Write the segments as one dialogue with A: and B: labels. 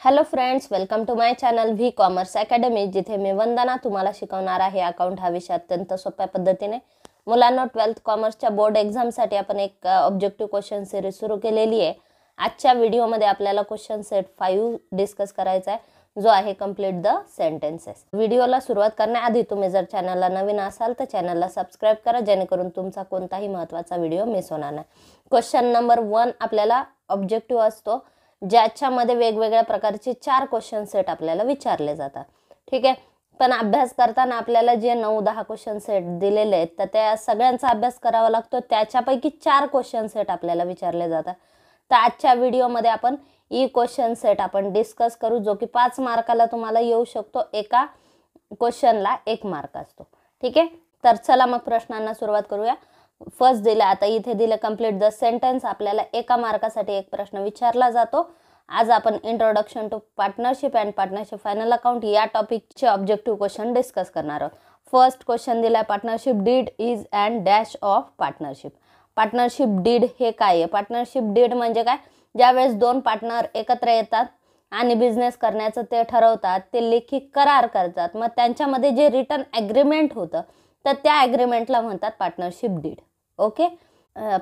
A: Hello friends, welcome to my channel V commerce academy, जिथे मी वंदना तुम्हाला शिकवणार आहे अकाउंट हा विषय अत्यंत सोप्या पद्धतीने. मुलांना 12th कॉमर्सच्या बोर्ड एक्झामसाठी आपण एक ऑब्जेक्टिव्ह क्वेश्चन सिरीज सुरू केलेली आहे. आजच्या व्हिडिओमध्ये आपल्याला क्वेश्चन सेट 5 डिस्कस करायचा आहे, जो आहे कंप्लीट द सेंटेन्सेस. व्हिडिओला सुरुवात करण्याआधी तुम्ही जर चॅनलला नवीन असाल तर चॅनलला सबस्क्राईब करा, जेणेकरून तुमचा कोणताही महत्त्वाचा व्हिडिओ मिस होणार नाही. क्वेश्चन नंबर 1 आपल्याला ऑब्जेक्टिव्ह असतो, ज्याच्यामध्ये वेगवेगळ्या प्रकारचे 4 क्वेश्चन सेट आपल्याला विचारले जातात. ठीक आहे, पण अभ्यास करताना आपल्याला जे 9-10 क्वेश्चन सेट दिलेले आहेत तर त्या सगळ्यांचा अभ्यास करावा लागतो. त्याच्यापैकी 4 क्वेश्चन सेट आपल्याला विचारले जातात. तर आजच्या व्हिडिओमध्ये आपण क्वेश्चन सेट आपण डिस्कस करू, जो की 5 मार्काला तुम्हाला येऊ शकतो. एका क्वेश्चनला 1 मार्क असतो. ठीक आहे, तर चला मग प्रश्नांना सुरुवात करूया. फर्स्ट दिलं, आता इथे दिलं कंप्लीट द सेंटेन्स. आपल्याला 1 मार्कासाठी एक प्रश्न विचारला जातो. आज आपण introduction to partnership and partnership final account या टॉपिकचे ऑब्जेक्टिव्ह क्वेश्चन डिस्कस करणार आहोत. फर्स्ट क्वेश्चन दिलाय, partnership deed is and dash of partnership. Partnership deed हे काय आहे? पार्टनरशिप डीड म्हणजे काय? ज्यावेळेस 2 पार्टनर एकत्र येतात आणि बिझनेस करण्याचं ते ठरवतात, ते लेखी करार करतात, मग त्यांच्यामध्ये जे रिटन ॲग्रीमेंट होतं तर त्या ॲग्रीमेंटला म्हणतात partnership deed. Okay,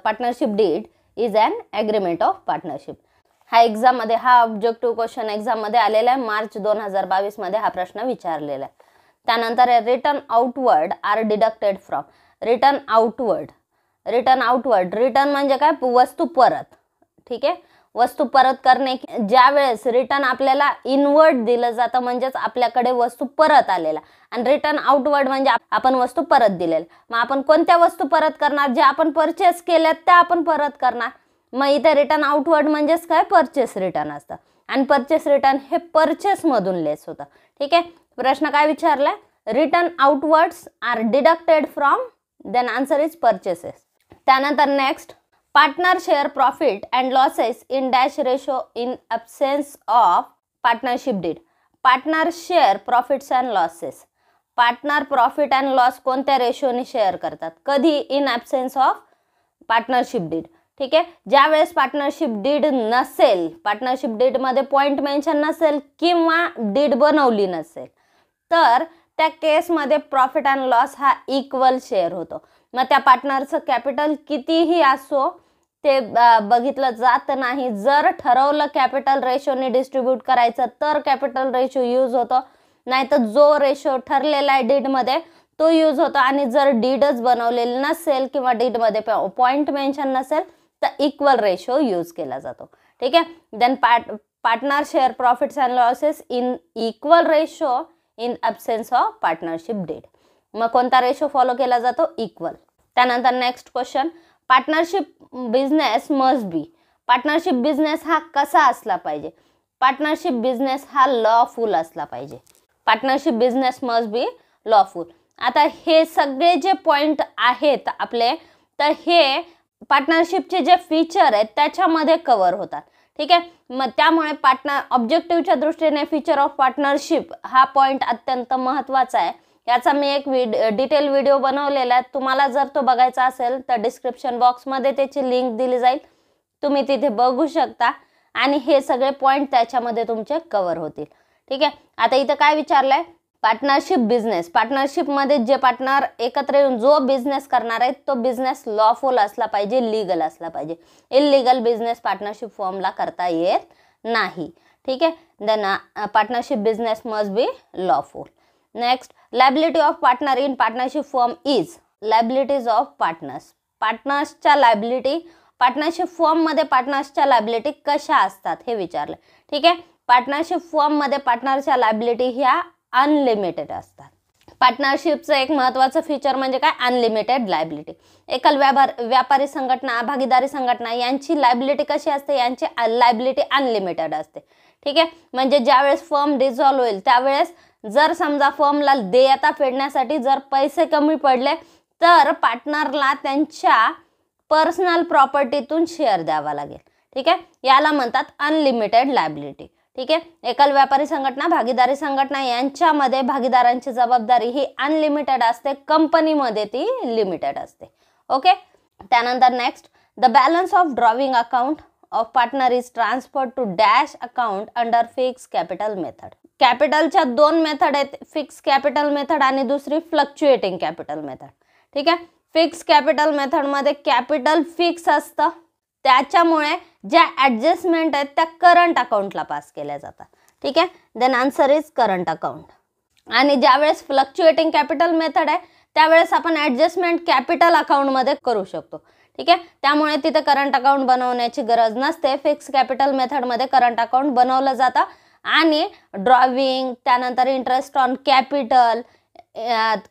A: partnership deed is an agreement of partnership. हा ऑब्जेक्टिव्ह क्वेश्चन एक्झाममध्ये आलेला आहे. मार्च 2022 मध्ये हा प्रश्न विचारलेला आहे. त्यानंतर return outward are deducted from. Return outward return म्हणजे काय? वस्तू परत. ठीक आहे, वस्तू परत करणे. ज्या वेळेस रिटर्न आपल्याला इनवर्ड दिलं जातं, म्हणजेच आपल्याकडे वस्तू परत आलेला, आणि रिटर्न आउटवर्ड म्हणजे आपण वस्तू परत दिलेल्या. मग आपण कोणत्या वस्तू परत करणार? जे आपण परचेस केल्यात त्या आपण परत करणार. मग इथे रिटर्न आउटवर्ड म्हणजेच काय? परचेस रिटर्न असतं, आणि परचेस रिटर्न हे परचेस मधून लेस होतं. ठीक आहे, प्रश्न काय विचारलाय? Return outwards are deducted from, then answer is purchases. त्यानंतर next, partner share profit and losses in dash ratio in absence of partnership deed. Partner share profits and losses. Partner profit and loss कोणत्या रेशोने share करतात? कधी? In absence of partnership deed. ठीक आहे, ज्या वेळेस partnership deed नसेल, partnership deed मध्ये पॉइंट मेन्शन नसेल किंवा डीड बनवली नसेल, तर त्या केसमध्ये प्रॉफिट अँड लॉस हा इक्वल शेअर होतो. मग त्या पार्टनरचं कॅपिटल कितीही असो ते बघितलं जात नाही. जर ठरवलं कॅपिटल रेशोने डिस्ट्रीब्यूट करायचं तर कॅपिटल रेशो यूज होतो, नाहीतर जो रेशो ठरलेला आहे डीडमध्ये तो यूज होतो. आणि जर डीडच बनवलेलं नसेल किंवा डीडमध्ये पॉइंट मेन्शन नसेल तर इक्वल रेशो यूज केला जातो. ठीक आहे, then partner share profits and losses in equal ratio in absence of partnership deed. मग कोणता रेशो फॉलो केला जातो? इक्वल. त्यानंतर next question, partnership business must be. Partnership business हा कसा असला पाहिजे? पार्टनरशिप बिझनेस हा लॉफुल असला पाहिजे. Partnership business must be lawful. आता हे सगळे जे पॉइंट आहेत आपले, तर हे पार्टनरशिपचे जे फीचर आहेत त्याच्यामध्ये कव्हर होतात. ठीक आहे, मग त्यामुळे ऑब्जेक्टिव्हच्या दृष्टीने फीचर ऑफ पार्टनरशिप हा पॉइंट अत्यंत महत्त्वाचा आहे. याचा मी एक डिटेल व्हिडिओ बनवलेला आहे. तुम्हाला जर तो बघायचा असेल तर डिस्क्रिप्शन बॉक्समध्ये त्याची लिंक दिली जाईल, तुम्ही तिथे बघू शकता, आणि हे सगळे पॉइंट त्याच्यामध्ये तुमचे कव्हर होतील. ठीक आहे, आता इथं काय विचारलंय? Partnership business. पार्टनरशिपमध्ये जे पार्टनर एकत्र येऊन जो बिझनेस करणार आहेत तो बिझनेस लॉफुल असला पाहिजे, लीगल असला पाहिजे. इलिगल बिझनेस पार्टनरशिप फॉर्मला करता येत नाही. ठीक आहे, then partnership business must be lawful. Next, liability of partner in partnership form is. Liabilities of partners. पार्टनर्सच्या लायबिलिटी पार्टनरशिप फॉर्ममध्ये पार्टनर्सच्या लायबिलिटी कशा असतात हे विचारलं. ठीक आहे, पार्टनरशिप फॉर्ममध्ये पार्टनरच्या लायबिलिटी ह्या अनलिमिटेड असतात. पार्टनरशिपचं एक महत्त्वाचं फीचर म्हणजे काय? Unlimited liability. एकल व्यापारी संघटना, भागीदारी संघटना यांची लायबिलिटी कशी असते? यांची लायबिलिटी अनलिमिटेड असते. ठीक आहे, म्हणजे ज्यावेळेस फर्म डिझॉल्व होईल त्यावेळेस जर समजा फर्मला देयता फेडण्यासाठी जर पैसे कमी पडले तर पार्टनरला त्यांच्या पर्सनल प्रॉपर्टीतून शेअर द्यावा लागेल. ठीक आहे, याला म्हणतात अनलिमिटेड लायबिलिटी. ठीक आहे, एकल व्यापारी संघटना, भागीदारी संघटना यांच्यामध्ये भागीदारांची जबाबदारी ही अनलिमिटेड असते, कंपनीमध्ये ती लिमिटेड असते. ओके, त्यानंतर next, the balance of drawing account of partner is transferred to dash account under fix capital method. कॅपिटलच्या दोन मेथड आहेत, फिक्स कॅपिटल मेथड आणि दुसरी फ्लक्च्युएटिंग कॅपिटल मेथड. ठीक आहे, फिक्स कॅपिटल मेथडमध्ये कॅपिटल फिक्स असतं, त्याच्यामुळे ज्या ॲडजस्टमेंट आहेत त्या करंट अकाउंटला पास केल्या जातात. ठीक आहे, then answer is current account. आणि ज्यावेळेस फ्लक्च्युएटिंग कॅपिटल मेथड आहे त्यावेळेस आपण ॲडजस्टमेंट कॅपिटल अकाउंटमध्ये करू शकतो. ठीक आहे, त्यामुळे तिथे करंट अकाउंट बनवण्याची गरज नसते. फिक्स कॅपिटल मेथडमध्ये करंट अकाउंट बनवलं जातं आणि ड्रॉविंग, त्यानंतर interest on capital,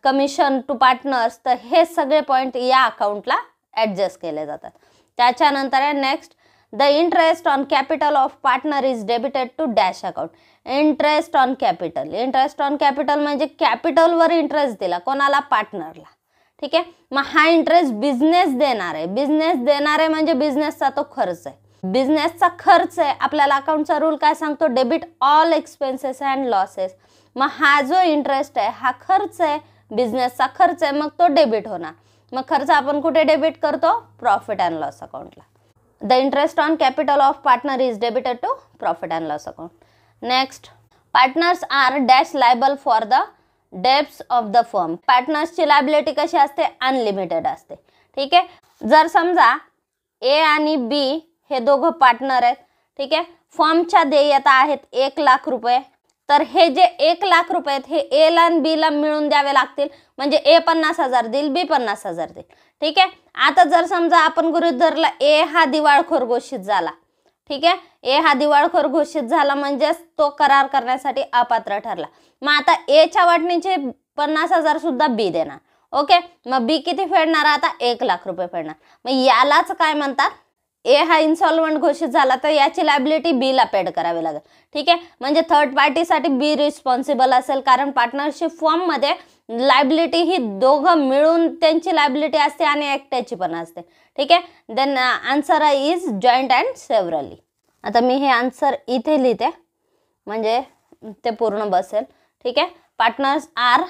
A: commission to partners, तर हे सगळे पॉईंट या अकाउंटला ॲडजस्ट केले जातात. त्याच्यानंतर आहे next, the interest on capital of partner is debited to dash account. Interest on capital, interest on capital म्हणजे कॅपिटलवर इंटरेस्ट दिला कोणाला, पार्टनरला. ठीक आहे, मग हा इंटरेस्ट बिझनेस देणार आहे. बिझनेस देणार आहे म्हणजे बिझनेसचा तो खर्च आहे, बिझनेसचा खर्च आहे. आपल्याला अकाउंटचा रूल काय सांगतो, debit all expenses and losses. मग हा जो इंटरेस्ट आहे हा खर्च आहे, बिझनेसचा खर्च आहे, मग तो डेबिट होणार. मग खर्च आपण कुठे डेबिट करतो, प्रॉफिट अँड लॉस अकाउंटला. The interest on capital of partner is debited to profit and loss account. Next, partners are dash liable for the debts of the firm. पार्टनर्सची लायबिलिटी कशी असते, अनलिमिटेड असते. ठीक आहे, जर समजा ए आणि बी हे दोघं पार्टनर आहेत. ठीक आहे, फर्मच्या देयता आहेत 1 लाख रुपये, तर हे जे 1 लाख रुपये आहेत हे एला आणि बीला मिळून द्यावे लागतील. म्हणजे ए 50,000 देईल, बी 50,000 देईल. ठीक आहे, आता जर समजा आपण गृहीत धरला ए हा दिवाळखोर घोषित झाला. ठीक आहे, ए हा दिवाळखोर घोषित झाला म्हणजेच तो करार करण्यासाठी अपात्र ठरला. मग आता एच्या वाटणीचे 50,000 सुद्धा बी देणार. ओके, मग बी किती फेडणार, आता 1 लाख रुपये फेडणार. मग यालाच काय म्हणतात, ए हा इन्सॉल्वंट घोषित झाला तर याची लायबिलिटी बी ला पेड करावी लागेल. ठीक आहे, म्हणजे थर्ड पार्टीसाठी बी रिस्पॉन्सिबल असेल, कारण पार्टनरशिप फॉर्ममध्ये लायबिलिटी ही दोघं मिळून त्यांची लायबिलिटी असते आणि एकट्याची पण असते. ठीक आहे, then answer is joint and severally. आता मी हे आन्सर इथे लिहिते म्हणजे ते पूर्ण बसेल. ठीक आहे, partners are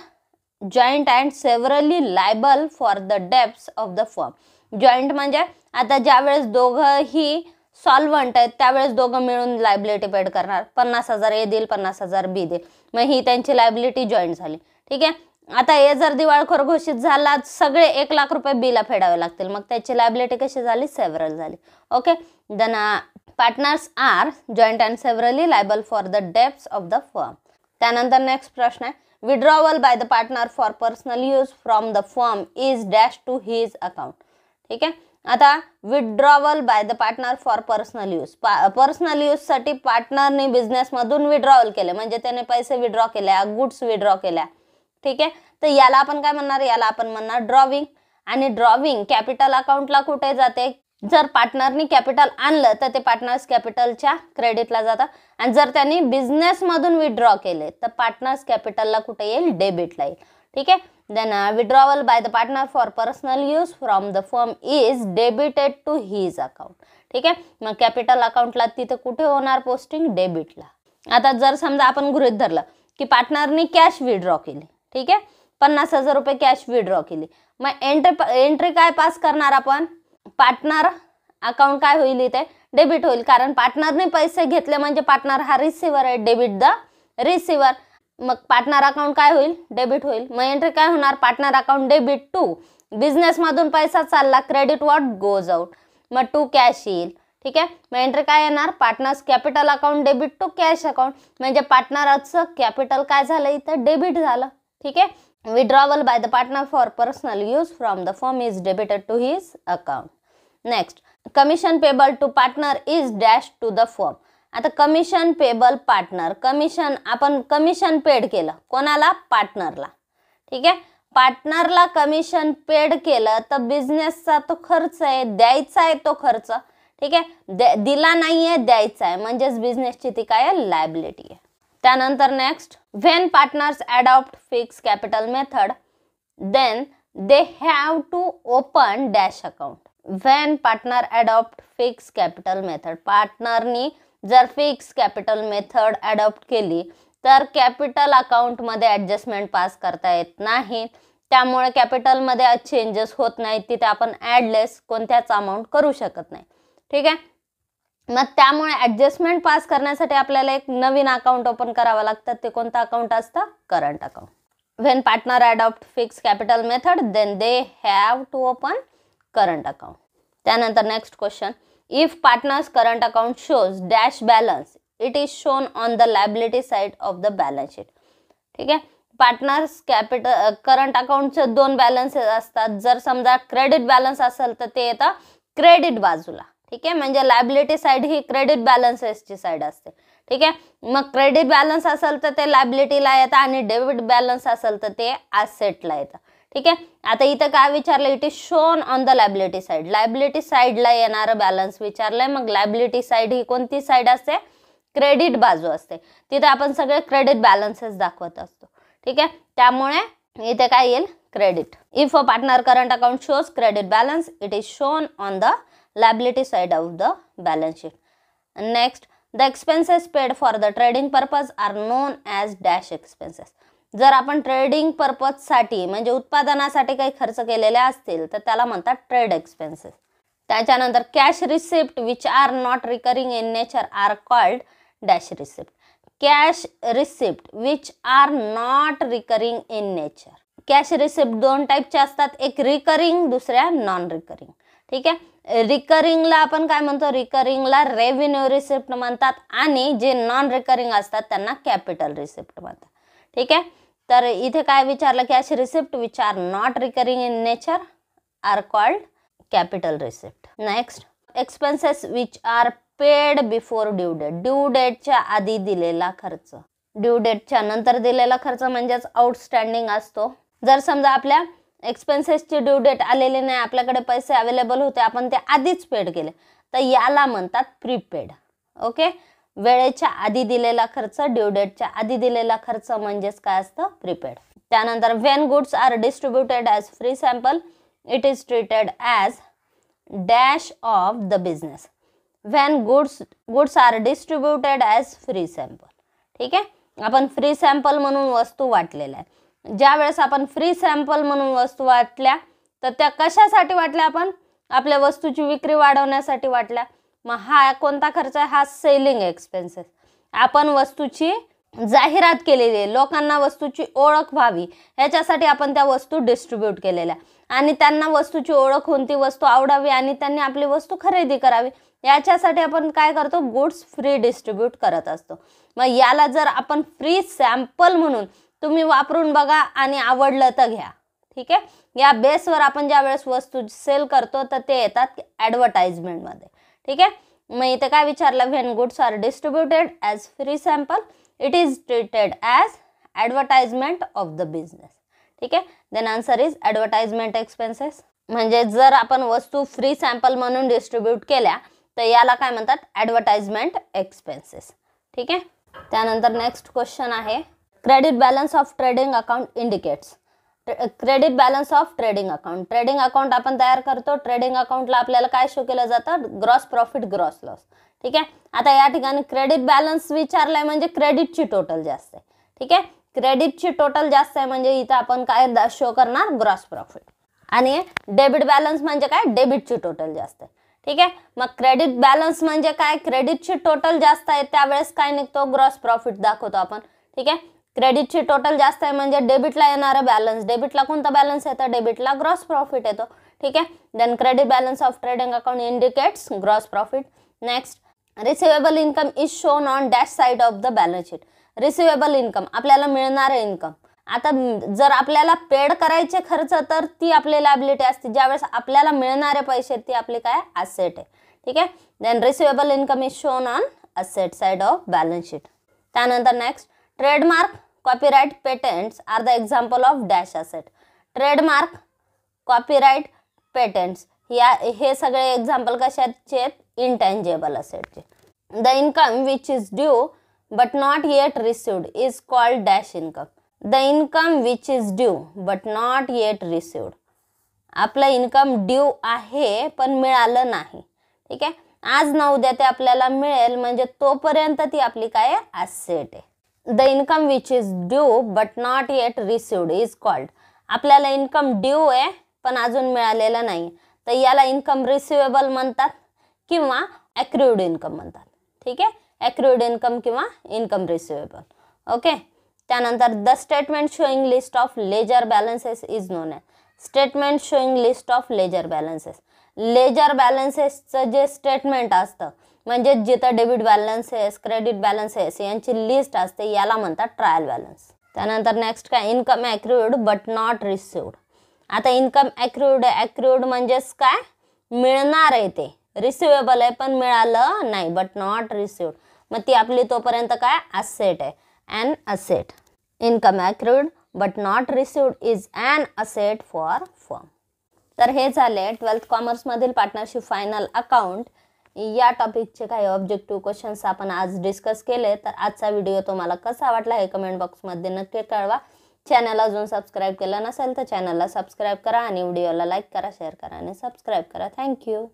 A: joint and severally liable for the debts of the firm. Joint म्हणजे आता ज्यावेळेस दोघंही सॉल्वंट आहेत त्यावेळेस दोघं मिळून लायबिलिटी पेड करणार. 50,000 ए देईल, 50,000 बी देईल, मग ही त्यांची लायबिलिटी जॉईंट झाली. ठीक आहे, आता ए जर दिवाळखोर घोषित झाला सगळे 1 लाख रुपये बीला फेडावे लागतील, मग त्याची लायबिलिटी कशी झाली, सेव्हरल झाली. Okay, then partners are joint and severally liable for the debts of the firm. त्यानंतर नेक्स्ट प्रश्न आहे, withdrawal by the partner for personal use from the firm is dash to his account. ठीक आहे, आता withdrawal by the partner for personal use, personal यूजसाठी पार्टनरने बिझनेसमधून withdrawal केले म्हणजे त्याने पैसे विड्रॉ केल्या, गुड्स विड्रॉ केल्या. ठीक आहे, तर याला आपण काय म्हणणार, याला आपण म्हणणार ड्रॉविंग. आणि ड्रॉविंग कॅपिटल अकाउंटला कुठे जाते, जर पार्टनरनी कॅपिटल आणलं तर ते पार्टनर्स कॅपिटलच्या क्रेडिटला जातं, आणि जर त्यांनी बिझनेसमधून विड्रॉ केले तर पार्टनर्स कॅपिटलला कुठे येईल, डेबिटला येईल. ठीक आहे, then withdrawal by the partner for personal use from the firm is debited to his account. ठीक आहे, मग कॅपिटल अकाउंटला तिथे कुठे होणार पोस्टिंग, डेबिटला. आता जर समजा आपण गृहीत धरलं की पार्टनरनी कॅश विड्रॉ केली. ठीक आहे, 50,000 रुपये कॅश विड्रॉ केली, मग एंट्री काय पास करणार आपण, पार्टनर अकाउंट काय होईल इथे, डेबिट होईल, कारण पार्टनरने पैसे घेतले म्हणजे पार्टनर हा रिसिव्हर आहे, डेबिट द रिसिव्हर. मग पार्टनर अकाउंट काय होईल, डेबिट होईल. मग एंट्री काय होणार, पार्टनर अकाउंट डेबिट टू, बिझनेसमधून पैसा चालला, क्रेडिट व्हॉट गोज आउट, मग टू कॅश येईल. ठीक आहे, मग एंट्री काय येणार, partners capital account debit to cash account, म्हणजे पार्टनरचं कॅपिटल काय झालं इथं, डेबिट झालं. ठीक आहे, withdrawal by the partner for personal use from the firm is debited to his account. Next, commission payable to partner is dash to the firm. आता commission payable partner, commission आपण commission paid केलं कोणाला, पार्टनरला. ठीक आहे, पार्टनरला commission paid केलं तर बिझनेसचा तो खर्च आहे, द्यायचा आहे तो खर्च. ठीक आहे, दिला नाहीये, द्यायचा आहे, म्हणजेच बिझनेसची ती काय आहे, लायबिलिटी आहे. त्यानंतर next, when partners adopt fix capital method then they have to open dash account. When partner adopt fix capital method, पार्टनरनी जर फिक्स कॅपिटल मेथड अडॉप्ट केली तर कॅपिटल अकाउंटमध्ये ॲडजस्टमेंट पास करता येत नाही, त्यामुळे कॅपिटलमध्ये चेंजेस होत नाहीत, तिथे आपण ॲडलेस कोणत्याच अमाऊंट करू शकत नाही. ठीक आहे, मग त्यामुळे ॲडजस्टमेंट पास करण्यासाठी आपल्याला एक नवीन अकाउंट ओपन करावं लागतं. ते कोणतं अकाउंट असतं? Current account. When partner adopt fix capital method then they have to open current account. त्यानंतर next question, if partners current account shows dash balance it is shown on the liability side of the balance sheet. ठीक आहे, partners current अकाउंटचे दोन balances असतात. जर समजा credit balance असेल तर ते येतं क्रेडिट बाजूला. ठीक आहे, म्हणजे लायबिलिटी साइड ही क्रेडिट बॅलन्सेसची साइड असते. ठीक आहे, मग क्रेडिट बॅलन्स असेल तर ते लायबिलिटीला येतं आणि डेबिट बॅलन्स असेल तर ते ॲसेटला येतं. ठीक आहे, आता इथं काय विचारलं? It is shown on the liability side. Liability साइडला येणारं बॅलन्स विचारलंय. मग लायबिलिटी साइड ही कोणती साइड असते? क्रेडिट बाजू असते. तिथे आपण सगळे क्रेडिट बॅलन्सेस दाखवत असतो. ठीक आहे, त्यामुळे इथे काय येईल? Credit. If a partner current account shows credit balance it is shown on the liability side of the balance sheet. Next, the expenses paid for the trading purpose are known as dash expenses. जर आपण trading purpose साठी म्हणजे उत्पादनासाठी काही खर्च केलेले असतील तर त्याला म्हणतात ट्रेड एक्सपेन्सेस. त्याच्यानंतर cash receipt which are not recurring in nature are called dash receipt. Cash receipt which are not recurring in nature. Cash receipt दोन टाईपचे असतात, एक रिकरिंग, दुसऱ्या नॉन रिकरिंग. ठीक आहे, रिकरिंगला आपण काय म्हणतो? रिकरिंगला रेव्हेन्यू रिसिप्ट म्हणतात आणि जे नॉन रिकरिंग असतात त्यांना कॅपिटल रिसिप्ट म्हणतात. ठीक आहे, तर इथे काय विचारलं? Cash receipt which are not recurring in nature are called capital receipt. Next, expenses which are paid before due date. Due डेटच्या आधी दिलेला खर्च. ड्यू डेटच्या नंतर दिलेला खर्च म्हणजेच आउटस्टँडिंग असतो. जर समजा आपल्या एक्सपेन्सेसची ड्यू डेट आलेली नाही, आपल्याकडे पैसे अवेलेबल होते, आपण ते आधीच पेड केले, तर याला म्हणतात प्रीपेड. ओके, वेळेच्या आधी दिलेला खर्च, ड्यू डेटच्या आधी दिलेला खर्च म्हणजेच काय असतं? प्रीपेड. त्यानंतर when goods are distributed as free sample it is treated as dash of the business. When goods are distributed as free sample. ठीक आहे, आपण फ्री सॅम्पल म्हणून वस्तू वाटलेल्या आहे. ज्या वेळेस आपण फ्री सॅम्पल म्हणून वस्तू वाटल्या तर त्या कशासाठी वाटल्या? आपण आपल्या वस्तूची विक्री वाढवण्यासाठी वाटल्या. मग हा कोणता खर्च आहे? हा सेलिंग एक्सपेन्सेस. आपण वस्तूची जाहिरात केलेली आहे, लोकांना वस्तूची ओळख व्हावी ह्याच्यासाठी आपण त्या वस्तू डिस्ट्रीब्यूट केलेल्या आणि त्यांना वस्तूची ओळख होऊन ती वस्तू आवडावी आणि त्यांनी आपली वस्तू खरेदी करावी याच्यासाठी आपण काय करतो? गुड्स फ्री डिस्ट्रीब्यूट करत असतो. मग याला जर आपण फ्री सॅम्पल म्हणून तुम्ही वापरून बघा आणि आवडलं तर घ्या. ठीक आहे, या बेसवर आपण ज्या वेळेस वस्तू सेल करतो तर ते येतात ॲडव्हर्टाइजमेंटमध्ये. ठीक आहे, मग इथे काय विचारलं? When goods are distributed as free sample it is treated as advertisement of the business. ठीक आहे, then answer is advertisement expenses. म्हणजे जर आपण वस्तू फ्री सॅम्पल म्हणून डिस्ट्रीब्यूट केल्या तर याला काय म्हणतात? Advertisement expenses. ठीक आहे, त्यानंतर नेक्स्ट क्वेश्चन आहे credit balance of trading account indicates. Credit balance of trading account. Trading account आपण तयार करतो. ट्रेडिंग अकाउंटला आपल्याला काय शो केलं जातं? Gross profit, gross loss. ठीक आहे, आता या ठिकाणी क्रेडिट बॅलन्स विचारलाय म्हणजे क्रेडिटची टोटल जास्त आहे. ठीक आहे, क्रेडिटची टोटल जास्त आहे म्हणजे इथं आपण काय शो करणार? Gross profit. आणि डेबिट बॅलन्स म्हणजे काय? डेबिटची टोटल जास्त आहे. ठीक आहे, मग क्रेडिट बॅलन्स म्हणजे काय? क्रेडिटची टोटल जास्त आहे त्यावेळेस काय निघतो? ग्रॉस प्रॉफिट दाखवतो आपण. ठीक आहे, क्रेडिटची टोटल जास्त आहे म्हणजे डेबिटला येणारं बॅलन्स. डेबिटला कोणता बॅलन्स येतं? डेबिटला ग्रॉस प्रॉफिट येतो. ठीक आहे, then credit balance of trading account indicates gross profit. Next, receivable income is shown on dash side of the balance sheet. Receivable income आपल्याला मिळणारे इन्कम. आता जर आपल्याला पेड करायचे खर्च तर ती आपली लायबिलिटी असते, ज्यावेळेस आपल्याला मिळणारे पैसे ती आपली काय? ॲसेट आहे. ठीक आहे, then receivable income is shown on asset side of balance sheet. त्यानंतर next, trademark, copyright, patents are the example of dash asset. Trademark, copyright, patents हे सगळे एक्झाम्पल कशाचे आहेत? इनटँजेबल असेटचे. The income which is due but not yet received is called dash income. The income which is due but not yet received. आपलं income due आहे पण मिळालं नाही. ठीक आहे, आज ना उद्या ते आपल्याला मिळेल म्हणजे तोपर्यंत ती आपली काय? ॲसेट आहे. The income which is due but not yet received is called. आपल्याला इन्कम ड्यू आहे पण अजून मिळालेलं नाही तर याला इन्कम रिसिवेबल म्हणतात किंवा ॲक्रुड इन्कम म्हणतात. ठीक आहे, ॲक्रुड इन्कम किंवा इन्कम रिसिवेबल. ओके. त्यानंतर the statement showing list of ledger balances is known as. Statement showing list of ledger balances. Ledger बॅलन्सेसचं जे स्टेटमेंट असतं म्हणजे जिथं डेबिट बॅलन्सेस, क्रेडिट बॅलन्सेस यांची लिस्ट असते याला म्हणतात ट्रायल बॅलन्स. त्यानंतर नेक्स्ट काय, income accrued but not received. आता इन्कम ॲक्रुड म्हणजेच काय, मिळणार आहे ते, रिसिवेबल आहे पण मिळालं नाही, बट नॉट रिसिव्ड. मग ती आपली तोपर्यंत काय, असेट आहे, an asset. Income accrued but not received is an asset for firm. तर हे झाले 12th कॉमर्समधील पार्टनरशिप फायनल अकाउंट या टॉपिकचे काही ऑब्जेक्टिव्ह क्वेश्चन्स आपण आज डिस्कस केले. तर आजचा व्हिडिओ तुम्हाला कसा वाटला हे कमेंट बॉक्समध्ये नक्की कळवा. चॅनल अजून सबस्क्राईब केलं नसेल तर चॅनलला सबस्क्राईब करा आणि व्हिडिओला लाईक करा, शेअर करा आणि सबस्क्राईब करा. थँक्यू.